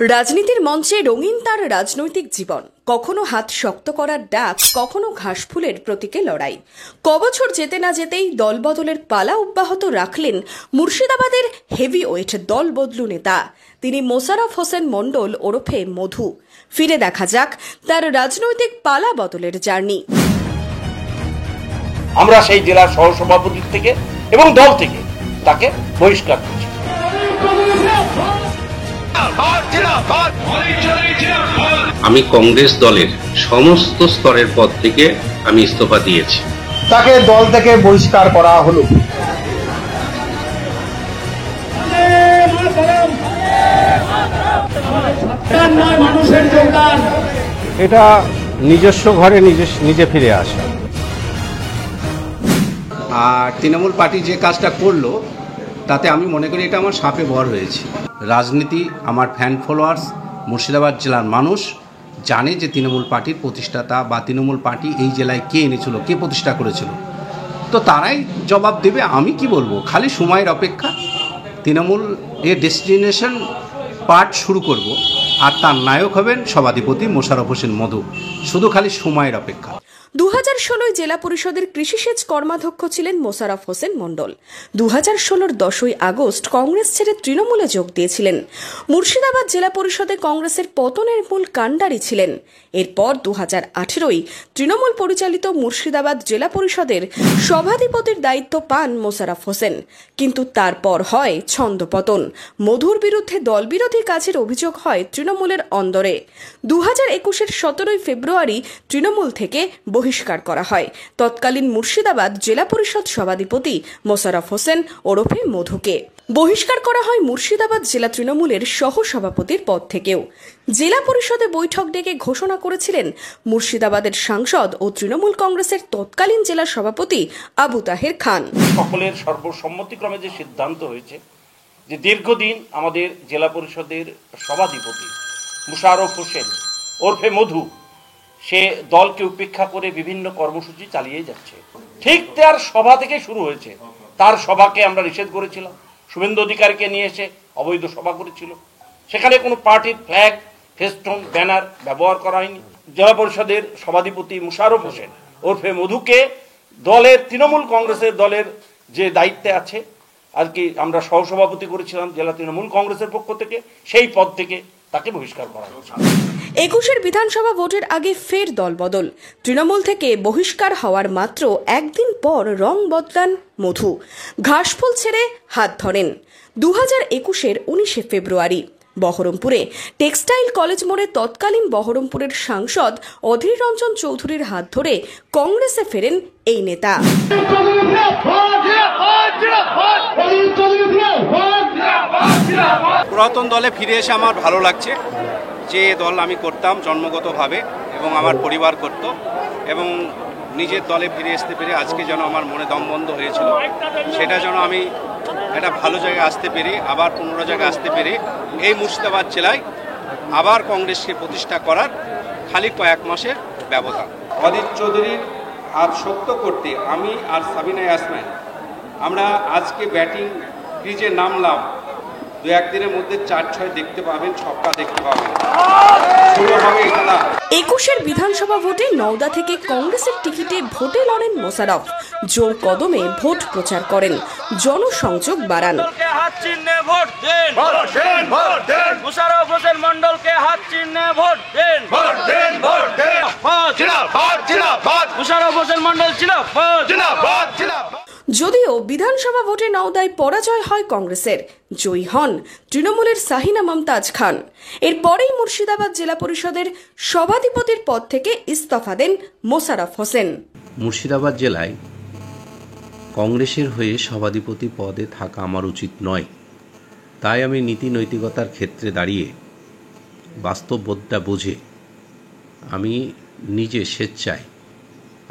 রাজনীতির মঞ্চে রঙিন তার রাজনৈতিক জীবন, কখনো হাত শক্ত করার ডাক, কখনো ঘাসফুলের প্রতীকে লড়াই। কবছর যেতে না যেতেই দলবদলের পালা অব্যাহত রাখলেন মুর্শিদাবাদের হেভিওয়েট দল বদলু নেতা। তিনি মোশাররফ হোসেন মণ্ডল ওরফে মধু। ফিরে দেখা যাক তার রাজনৈতিক পালা বদলের জার্নি। আমরা সেই জেলার সহসভাপতি থেকে এবং দল থেকে তাকে বহিষ্কার করছি। আমি কংগ্রেস দলের সমস্ত স্তরের পদ থেকে আমি ইস্তফা দিয়েছি। তাকে দল থেকে বহিষ্কার করা হলো। এটা নিজস্ব ঘরে নিজে ফিরে আসা। আর তৃণমূল পার্টি যে কাজটা করলো তাতে আমি মনে করি এটা আমার সাপে ভর হয়েছে। রাজনীতি, আমার ফ্যান ফলোয়ার্স, মুর্শিদাবাদ জেলার মানুষ জানে যে তৃণমূল পার্টির প্রতিষ্ঠাতা বা তৃণমূল পার্টি এই জেলায় কে এনেছিল, কে প্রতিষ্ঠা করেছিল। তো তারাই জবাব দেবে। আমি কি বলবো, খালি সময়ের অপেক্ষা। তৃণমূল এর ডেস্টিনেশন পার্ট শুরু করব, আর তার নায়ক হবেন সভাধিপতি মোশাররফ হোসেন মধু। শুধু খালি সময়ের অপেক্ষা। 2016 জেলা পরিষদের কৃষিসেচ কর্মাধ্যক্ষ ছিলেন মোশাররফ হোসেন মণ্ডল। 2016 10ই আগস্ট কংগ্রেস ছেড়ে তৃণমূলে যোগ দিয়েছিলেন। মুর্শিদাবাদ জেলা পরিষদে কংগ্রেসের পতনের মূল কাণ্ডারি ছিলেন। এরপর 2018 তৃণমূল পরিচালিত মুর্শিদাবাদ জেলা পরিষদের সভাধিপতির দায়িত্ব পান মোশাররফ হোসেন। কিন্তু তারপর হয় ছন্দপতন। মধুর বিরুদ্ধে দলবিরোধী কাজের অভিযোগ হয় তৃণমূলের অন্দরে। 2021 17 ফেব্রুয়ারি তৃণমূল থেকে বহিষ্কার করা হয় তৎকালীন মুর্শিদাবাদ জেলা পরিষদ সভাধিপতি মোশাররফ হোসেন ওরফে মধুকে। বহিষ্কার করা হয় মুর্শিদাবাদ জেলা তৃণমূলের সহসভাপতির পদ থেকেও। জেলা পরিষদে বৈঠক ডেকে ঘোষণা করেছিলেন মুর্শিদাবাদের সাংসদ ও তৃণমূল কংগ্রেসের তৎকালীন জেলা সভাপতি আবু তাহের খান। সকলের সর্বসম্মতিক্রমে যে সিদ্ধান্ত হয়েছে যে দীর্ঘদিন আমাদের জেলা পরিষদের সভাধিপতি মোশাররফ হোসেন ওরফে মধু সে দলকে উপেক্ষা করে বিভিন্ন কর্মসূচি চালিয়ে যাচ্ছে। ঠিক তার সভা থেকে শুরু হয়েছে। তার সভাকে আমরা নিষেধ করেছিলাম। শুভেন্দু অধিকারীকে নিয়ে এসে অবৈধ সভা করেছিল। সেখানে কোনো পার্টির ফ্ল্যাগ, ফেস্টুন, ব্যানার ব্যবহার করা হয়নি। জেলা পরিষদের সভাধিপতি মোশাররফ হোসেন ওরফে মধুকে দলের তৃণমূল কংগ্রেসের দলের যে দায়িত্বে আছে আর কি আমরা সহসভাপতি করেছিলাম জেলা তৃণমূল কংগ্রেসের পক্ষ থেকে, সেই পদ থেকে তাকে বহিষ্কার করা হয়েছে। 21 বিধানসভা ভোটের আগে ফের দলবদল। তৃণমূল থেকে বহিষ্কার হওয়ার মাত্র একদিন পর রং বদলান মধু। ঘাসফুল ছেড়ে হাত ধরেন। 2021 19 ফেব্রুয়ারি বহরমপুরে টেক্সটাইল কলেজ মোড়ে তৎকালীন বহরমপুরের সাংসদ অধীর রঞ্জন চৌধুরীর হাত ধরে কংগ্রেসে ফেরেন এই নেতা। পুরাতন দলে ফিরে এসে আমার ভালো লাগছে। যে দল আমি করতাম জন্মগতভাবে এবং আমার পরিবার করত, এবং নিজের দলে ফিরে আসতে পেরে আজকে যেন আমার মনে দম বন্ধ হয়েছিল, সেটা যেন আমি একটা ভালো জায়গায় আসতে পেরে, আবার 15 জায়গায় আসতে পেরে এই মুর্শিদাবাদ জেলায় আবার কংগ্রেসকে প্রতিষ্ঠা করার খালি কয়েক মাসের ব্যবধান। অধীর চৌধুরীর হাত শক্ত করতে আমি আর সাবিনা ইয়াসমিন আমরা আজকে ব্যাটিং ক্রিজে নামলাম। 2-1 দিনের মধ্যে 4-6 দেখতে পাবেন, ছক্কা দেখতে পাবেন। 21 বিধানসভা ভোটে নওদা থেকে কংগ্রেসের টিকিটে ভোটে লড়েন মোশাররফ। জোর কদমে ভোট প্রচার করেন, জনসংযোগ বাড়ান। হাত চিহ্নে ভোট দেন, মোশাররফ হোসেন মণ্ডলকে হাত চিহ্নে ভোট দেন, মোশাররফ হোসেন মণ্ডল ছিল। যদিও বিধানসভা ভোটে নওদায় পরাজয় হয় কংগ্রেসের, জয়ী হন তৃণমূলের শাহিনা মমতাজ খান। এরপরেই মুর্শিদাবাদ জেলা পরিষদের সভাধিপতির পদ থেকে ইস্তফা দেন মোশাররফ হোসেন। মুর্শিদাবাদ জেলায় কংগ্রেসের হয়ে সভাধিপতি পদে থাকা আমার উচিত নয়। তাই আমি নীতি নৈতিকতার ক্ষেত্রে দাঁড়িয়ে বাস্তববোধটা বুঝে আমি নিজে স্বেচ্ছায়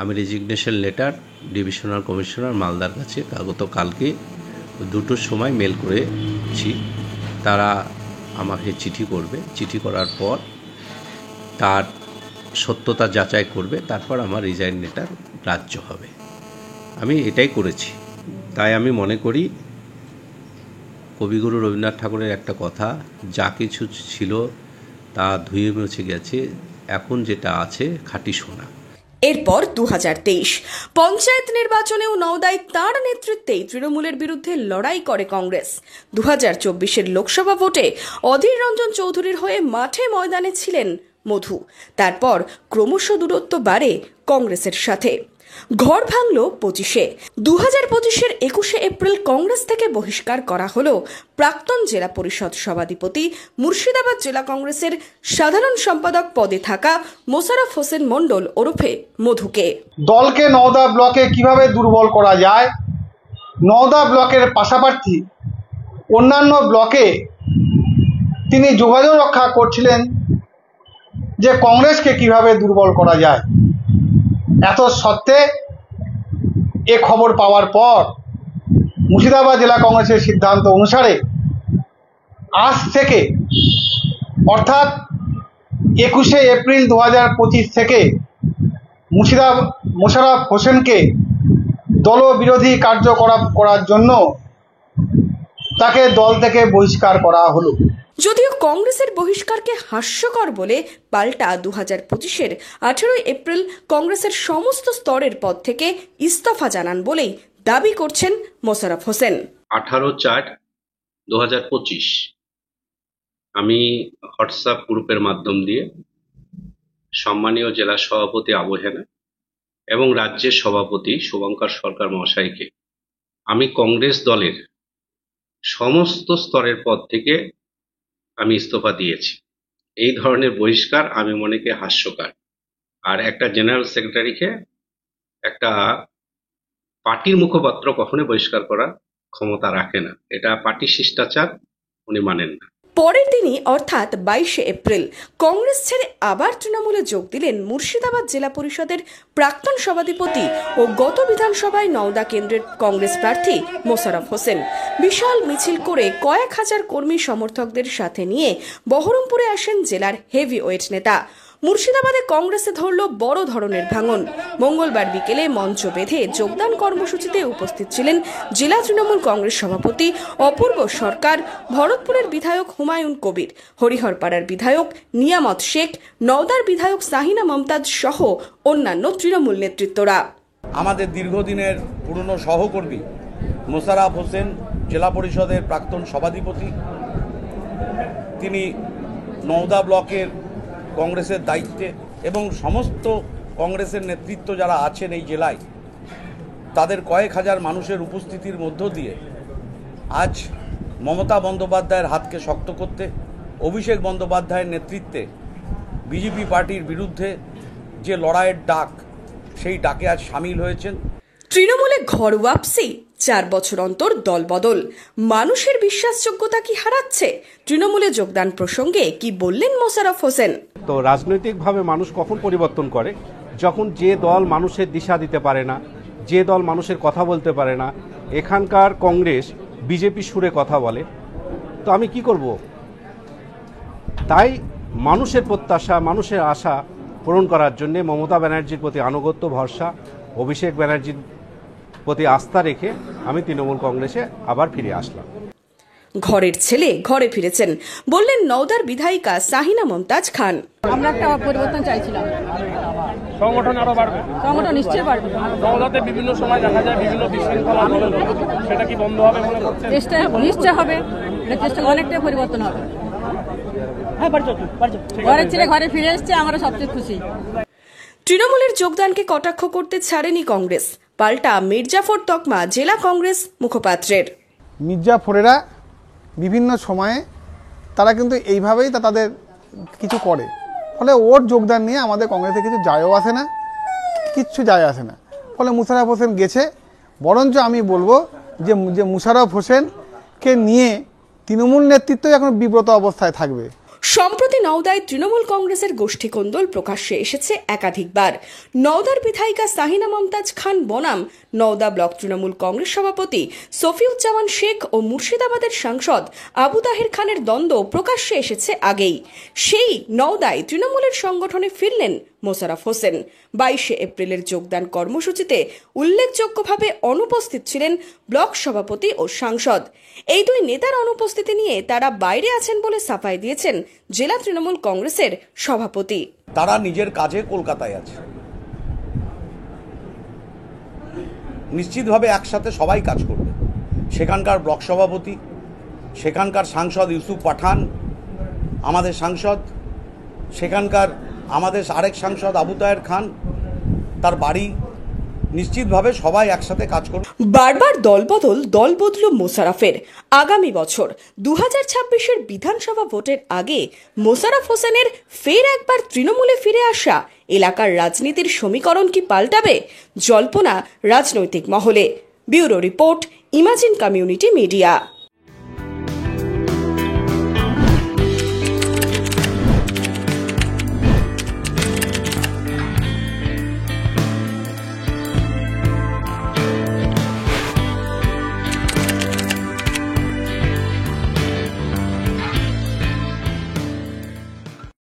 আমি রেজিগনেশন লেটার ডিভিশনাল কমিশনার মালদার কাছে গতকালকে 2টোর সময় মেল করেছি। তারা আমাকে চিঠি করবে। চিঠি করার পর তার সত্যতা যাচাই করবে, তারপর আমার রিজাইন লেটার গ্রাহ্য হবে। আমি এটাই করেছি। তাই আমি মনে করি কবিগুরু রবীন্দ্রনাথ ঠাকুরের একটা কথা, যা কিছু ছিল তা ধুয়ে মুছে গেছে, এখন যেটা আছে খাঁটি সোনা। এরপর 2023 পঞ্চায়েত নির্বাচনেও নওদায় তাঁর নেতৃত্বেই তৃণমূলের বিরুদ্ধে লড়াই করে কংগ্রেস। 2024 লোকসভা ভোটে অধীর রঞ্জন চৌধুরীর হয়ে মাঠে ময়দানে ছিলেন মধু। তারপর ক্রমশ দূরত্ব বাড়ে কংগ্রেসের সাথে। ঘর ভাঙল 25-এ। 2025-এর 21শে এপ্রিল কংগ্রেস থেকে বহিষ্কার করা হলো প্রাক্তন জেলা পরিষদ সভাধিপতি, মুর্শিদাবাদ জেলা কংগ্রেসের সাধারণ সম্পাদক পদে থাকা মোশাররফ হোসেন মণ্ডল ওরফে মধুকে। দলকে নওদা ব্লকে কিভাবে দুর্বল করা যায়, নওদা ব্লকের পাশাপাশি অন্যান্য ব্লকে তিনি যোগাযোগ রক্ষা করছিলেন যে কংগ্রেসকে কিভাবে দুর্বল করা যায়। এত সত্ত্বে এ খবর পাওয়ার পর মুর্শিদাবাদ জেলা কংগ্রেসের সিদ্ধান্ত অনুসারে আজ থেকে অর্থাৎ 21শে এপ্রিল 2025 থেকে মোশাররফ হোসেনকে দলবিরোধী কার্যকলাপ করার জন্য তাকে দল থেকে বহিষ্কার করা হলো। যদিও কংগ্রেসের বহিষ্কারকে হাস্যকর বলে পাল্টা 2025-এর 18 এপ্রিল কংগ্রেসের সমস্ত স্তরের পদ থেকে ইস্তফা জানান বলেই দাবি করছেন মোশাররফ হোসেন। 18/4/2025 আমি হোয়াটসঅ্যাপ গ্রুপের মাধ্যম দিয়ে সম্মানীয় জেলা সভাপতি আবু হেনা এবং রাজ্যের সভাপতি শুভঙ্কর সরকার মহাশয়কে আমি কংগ্রেস দলের সমস্ত স্তরের পদ থেকে আমি ইস্তফা দিয়েছি। এই ধরনের বহিষ্কার আমি মনে করি হাস্যকর। আর একটা জেনারেল সেক্রেটারিকে একটা পার্টির মুখপাত্র কখনোই বহিষ্কার করার ক্ষমতা রাখে না, এটা পার্টি শিষ্টাচার উনি মানেন না। পরের দিনই অর্থাৎ 22শে এপ্রিল কংগ্রেস ছেড়ে আবার তৃণমূলে যোগ দিলেন মুর্শিদাবাদ জেলা পরিষদের প্রাক্তন সভাধিপতি ও গত বিধানসভায় নওদা কেন্দ্রের কংগ্রেস প্রার্থী মোশাররফ হোসেন। বিশাল মিছিল করে কয়েক হাজার কর্মী সমর্থকদের সাথে নিয়ে বহরমপুরে আসেন জেলার হেভিওয়েট নেতা। মুর্শিদাবাদে কংগ্রেসে ধরল বড় ধরনের ভাঙন। মঙ্গলবার বিকেলে মঞ্চ বেঁধে যোগদান কর্মসূচিতে উপস্থিত ছিলেন জেলা তৃণমূল কংগ্রেস সভাপতি অপূর্ব সরকার, ভরতপুরের বিধায়ক হুমায়ুন কবির, হরিহরপাড়ার বিধায়ক নিয়ামত শেখ, নওদার বিধায়ক সাহিনা মমতাজ সহ অন্যান্য তৃণমূল নেতৃত্বরা। আমাদের দীর্ঘদিনের পুরনো সহকর্মী মোশাররফ হোসেন জেলা পরিষদের প্রাক্তন সভাধিপতি, তিনি নওদা ব্লকের কংগ্রেসের দায়িত্বে এবং সমস্ত কংগ্রেসের নেতৃত্ব যারা আছেন এই জেলায় তাদের কয়েক হাজার মানুষের উপস্থিতির মধ্য দিয়ে আজ মমতা বন্দ্যোপাধ্যায়ের হাতকে শক্ত করতে, অভিষেক বন্দ্যোপাধ্যায়ের নেতৃত্বে বিজেপি পার্টির বিরুদ্ধে যে লড়াইয়ের ডাক, সেই ডাকে আজ সামিল হয়েছেন। তৃণমূলে ঘর ওয়াপসি, 4 বছর অন্তর দল বদল, মানুষের বিশ্বাসযোগ্যতা কি হারাচ্ছে? তৃণমূলে যোগদান প্রসঙ্গে কি বললেন মোশাররফ হোসেন? তো রাজনৈতিকভাবে মানুষ কখন পরিবর্তন করে? যখন যে দল মানুষের দিশা দিতে পারে না, যে দল মানুষের কথা বলতে পারে না। এখানকার কংগ্রেস বিজেপি সুরে কথা বলে, তো আমি কি করব? তাই মানুষের প্রত্যাশা, মানুষের আশা পূরণ করার জন্য মমতা ব্যানার্জির প্রতি আনুগত্য, ভরসা, অভিষেক ব্যানার্জির প্রতি আস্থা রেখে আমি তৃণমূল কংগ্রেসে আবার ফিরে আসলাম। ঘরের ছেলে ঘরে ফিরেছেন বললেন নওদার বিধায়িকা সাহিনা মমতাজ খান। আমরা একটা পরিবর্তন চাইছিলাম, সংগঠন আরো বাড়বে, সংগঠন নিশ্চয়ই বাড়বে। নওদাতে বিভিন্ন সময় দেখা যায় বিভিন্ন বিশৃঙ্খলা, সেটা কি বন্ধ হবে মনে করছেন? চেষ্টা নিশ্চয় হবে, এটা চেষ্টা অনেকটাই পরিবর্তন হবে। ঘরের ছেলে ঘরে ফিরে এসছে, আমরা সবচেয়ে খুশি। তৃণমূলের যোগদানকে কটাক্ষ করতে ছাড়েনি কংগ্রেস, পাল্টা মির্জাফর তকমা জেলা কংগ্রেস মুখপাত্রের। মির্জাফরেরা বিভিন্ন সময়ে তারা কিন্তু এইভাবেই তাদের কিছু করে, ফলে ওর যোগদান নিয়ে আমাদের কংগ্রেসে কিছু যায়ও আসে না, কিচ্ছু যায় আসে না। ফলে মোশাররফ হোসেন গেছে, বরঞ্চ আমি বলবো যে মোশাররফ হোসেনকে নিয়ে তৃণমূল নেতৃত্ব এখন বিব্রত অবস্থায় থাকবে। সম্প্রতি নওদায় তৃণমূল কংগ্রেসের গোষ্ঠী কোন্দল প্রকাশ্যে এসেছে একাধিকবার। নওদার বিধায়িকা সাহিনা মমতাজ খান বনাম নওদা ব্লক তৃণমূল কংগ্রেস সভাপতি সফিউজ্জামান শেখ ও মুর্শিদাবাদের সাংসদ আবু তাহের খানের দ্বন্দ্ব প্রকাশ্যে এসেছে আগেই। সেই নওদায় তৃণমূলের সংগঠনে ফিরলেন মোশাররফ হোসেন। 22 এপ্রিলের যোগদান কর্মসূচিতে উল্লেখযোগ্যভাবে অনুপস্থিত ছিলেন ব্লক সভাপতি ও সাংসদ। এই দুই নেতার অনুপস্থিতি নিয়ে তারা বাইরে আছেন বলে সাফাই দিয়েছেন জেলা তৃণমূল কংগ্রেসের সভাপতি। তারা নিজের কাজে কলকাতায় আছে, নিশ্চিতভাবে একসাথে সবাই কাজ করবে। সেখানকার ব্লক সভাপতি, সেখানকার সাংসদ ইউসুফ পাঠান আমাদের সাংসদ, সেখানকার আমাদের আরেক সাংসদ আবু তাহের খান, তার বাড়ি, নিশ্চিতভাবে সবাই একসাথে কাজ করবে। বারবার দল বদল মোশাররফের। আগামী বছর 2026-এর বিধানসভা ভোটের আগে মোশাররফ হোসেনের ফের একবার তৃণমূলে ফিরে আসা এলাকার রাজনীতির সমীকরণ কি পাল্টাবে? জল্পনা রাজনৈতিক মহলে। Bureau report, imagine community media.